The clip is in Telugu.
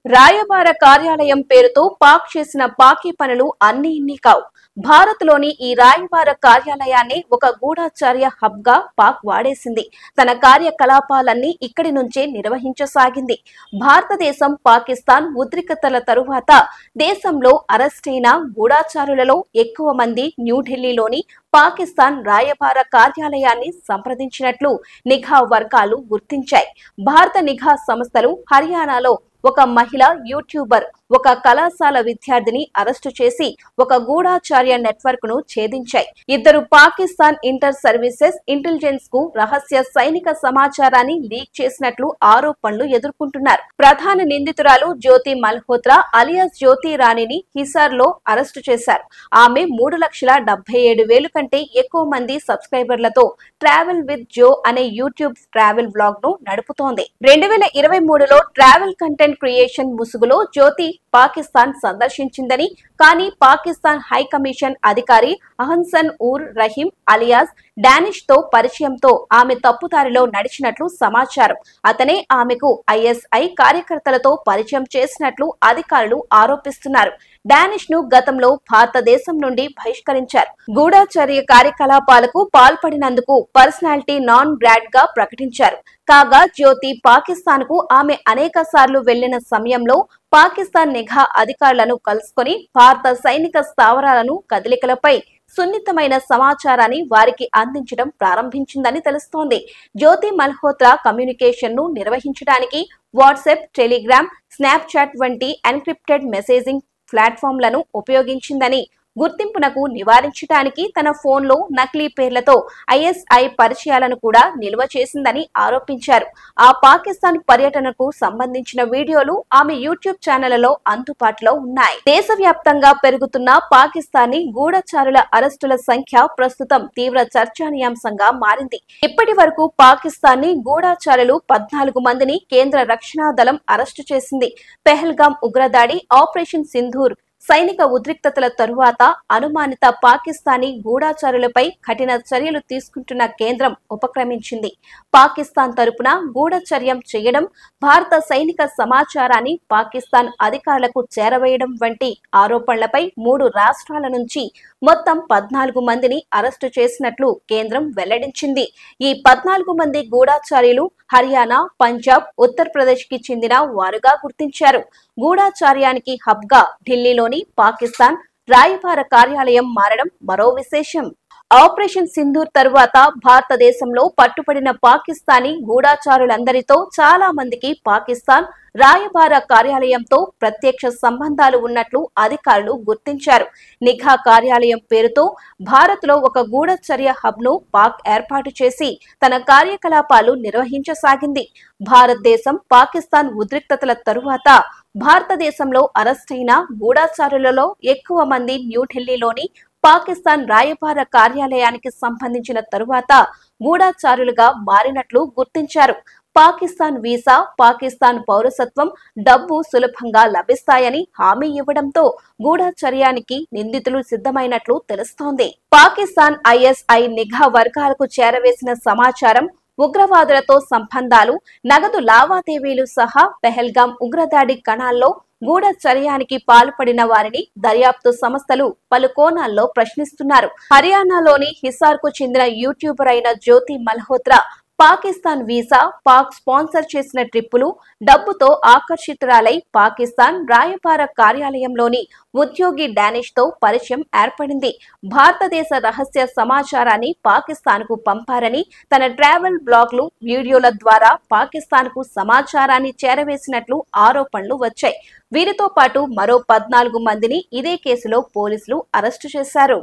రాయబార కార్యాలయం పేరుతో పాక్ చేసిన పాకీ పనులు అన్ని ఇన్ని కావు. భారత్లోని ఈ రాయబార కార్యాలయాన్ని ఒక గూఢచర్య హబ్ గా పాక్ వాడేసింది. తన కార్యకలాపాలన్నీ ఇక్కడి నుంచే నిర్వహించసాగింది. భారతదేశం, పాకిస్తాన్ ఉద్రిక్తతల తరువాత దేశంలో అరెస్టైన గూఢచారులలో ఎక్కువ మంది న్యూఢిల్లీలోని పాకిస్తాన్ రాయబార కార్యాలయాన్ని సంప్రదించినట్లు నిఘా వర్గాలు గుర్తించాయి. భారత నిఘా సంస్థలు హర్యానాలో ఒక మహిళ యూట్యూబర్, ఒక కళాశాల విద్యార్థిని అరెస్టు చేసి ఒక గూఢాచార్య నెట్వర్క్ ను ఛేదించాయి. ఇద్దరు పాకిస్తాన్ ఇంటర్ సర్వీసెస్ ఇంటెలిజెన్స్ కు రహస్య సైనిక సమాచారాన్ని లీక్ చేసినట్లు ఆరోపణలు ఎదుర్కొంటున్నారు. ప్రధాన నిందితురాలు జ్యోతి మల్హోత్రా అలియాస్ జ్యోతి రాణిని హిసార్ లో అరెస్టు చేశారు. ఆమె 3,77,000 కంటే ఎక్కువ మంది సబ్స్క్రైబర్లతో ట్రావెల్ విత్ జో అనే యూట్యూబ్ ట్రావెల్ బ్లాగ్ ను నడుపుతోంది. 2023లో ట్రావెల్ కంటెంట్ క్రియేషన్ ముసుగులో జ్యోతి పాకిస్తాన్ సందర్శించిందని, కానీ పాకిస్తాన్ హై కమిషన్ అధికారి అహ్సన్ ఉర్ రహీం అలియాస్ డానిష్ తో పరిచయంతో ఆమె తప్పుదారిలో నడిచినట్లు సమాచారం. అతనే ఆమెకు ఐఎస్ఐ కార్యకర్తలతో పరిచయం చేసినట్లు అధికారులు ఆరోపిస్తున్నారు. డానిష్ ను గతంలో భారతదేశం నుండి బహిష్కరించారు. గూఢచర్య కార్యకలాపాలకు పాల్పడినందుకు పర్సనాలిటీ నాన్ గ్రాట్ గా ప్రకటించారు. కాగా జ్యోతి పాకిస్తాన్ కు ఆమె అనేక సార్లు వెళ్లిన సమయంలో పాకిస్తాన్ నిఘా అధికారులను కలుసుకొని భారత సైనిక స్థావరాలను కదలికలపై సున్నితమైన సమాచారాన్ని వారికి అందించడం ప్రారంభించిందని తెలుస్తోంది. జ్యోతి మల్హోత్రా కమ్యూనికేషన్ ను నిర్వహించడానికి వాట్సాప్, టెలిగ్రామ్, స్నాప్చాట్ వంటి ఎన్క్రిప్టెడ్ మెసేజింగ్ ప్లాట్ఫామ్లను ఉపయోగించిందని, గుర్తింపునకు నివారించడానికి తన ఫోన్లో నకిలీ పేర్లతో ఐఎస్ఐ పరిచయాలను కూడా నిల్వ చేసిందని ఆరోపించారు. ఆ పాకిస్తాన్ పర్యటనకు సంబంధించిన వీడియోలు ఆమె యూట్యూబ్ ఛానళ్లలో అందుబాటులో ఉన్నాయి. దేశవ్యాప్తంగా పెరుగుతున్న పాకిస్తానీ గూఢచారుల అరెస్టుల సంఖ్య ప్రస్తుతం తీవ్ర చర్చానీయాంశంగా మారింది. ఇప్పటి వరకు పాకిస్తానీ గూఢచారులు 14 మందిని కేంద్ర రక్షణ దళం అరెస్టు చేసింది. పెహల్గాం ఉగ్రదాడి, ఆపరేషన్ సింధూర్ సైనిక ఉద్రిక్తతల తరువాత అనుమానిత పాకిస్తానీ గూఢచారులపై కఠిన చర్యలు తీసుకుంటున్న కేంద్రం ఉపక్రమించింది. పాకిస్తాన్ తరపున గూఢచర్యం చేయడం, భారత సైనిక సమాచారాన్ని పాకిస్తాన్ అధికారులకు చేరవేయడం వంటి ఆరోపణలపై 3 రాష్ట్రాల నుంచి మొత్తం 14 మందిని అరెస్టు చేసినట్లు కేంద్రం వెల్లడించింది. ఈ 14 మంది గూఢచార్యులు హర్యానా, పంజాబ్, ఉత్తరప్రదేశ్ కి చెందిన వారుగా గుర్తించారు. గూఢచార్యానికి హబ్ గా ఢిల్లీలోని పాకిస్తాన్ రాయబార కార్యాలయం మారడం మరో విశేషం. ఆపరేషన్ సింధూర్ తరువాత భారతదేశంలో పట్టుబడిన పాకిస్తానీ గూఢచారులందరితో చాలా మందికి పాకిస్తాన్ రాయబార కార్యాలయంతో ప్రత్యక్ష సంబంధాలు ఉన్నట్లు అధికారులు గుర్తించారు. నిఘా కార్యాలయం పేరుతో భారత్లో ఒక గూఢచర్య హబ్ ను పాక్ ఏర్పాటు చేసి తన కార్యకలాపాలు నిర్వహించసాగింది. భారతదేశం, పాకిస్తాన్ ఉద్రిక్తతల తరువాత భారతదేశంలో అరెస్టైన గూఢచారులలో ఎక్కువ మంది న్యూఢిల్లీలోని పాకిస్తాన్ రాయబార కార్యాలయానికి సంబంధించిన తరువాత గూఢచారులుగా మారినట్లు గుర్తించారు. పాకిస్తాన్ వీసా, పాకిస్తాన్ పౌరసత్వం, డబ్బు సులభంగా లభిస్తాయని హామీ ఇవ్వడంతో గూఢచర్యానికి నిందితులు సిద్ధమైనట్లు తెలుస్తోంది. పాకిస్తాన్ ఐఎస్ఐ నిఘా వర్గాలకు చేరవేసిన సమాచారం, ఉగ్రవాదులతో సంబంధాలు, నగదు లావాదేవీలు సహా పెహల్గాం ఉగ్రదాడి కణాల్లో గూఢచర్యానికి పాల్పడిన వారిని దర్యాప్తు సంస్థలు పలు కోణాల్లో ప్రశ్నిస్తున్నారు. హర్యానాలోని హిసార్ కు చెందిన యూట్యూబర్ అయిన జ్యోతి మల్హోత్రా పాకిస్తాన్ వీసా, పాక్ స్పాన్సర్ చేసిన ట్రిప్పులు, డబ్బుతో ఆకర్షితురాలై పాకిస్తాన్ రాయబార కార్యాలయంలోని ఉద్యోగి డానిష్ తో పరిచయం ఏర్పడింది. భారతదేశ రహస్య సమాచారాన్ని పాకిస్తాన్ కు పంపారని, తన ట్రావెల్ బ్లాగ్లు, వీడియోల ద్వారా పాకిస్తాన్ కు సమాచారాన్ని చేరవేసినట్లు ఆరోపణలు వచ్చాయి. వీరితో పాటు మరో 14 మందిని ఇదే కేసులో పోలీసులు అరెస్టు చేశారు.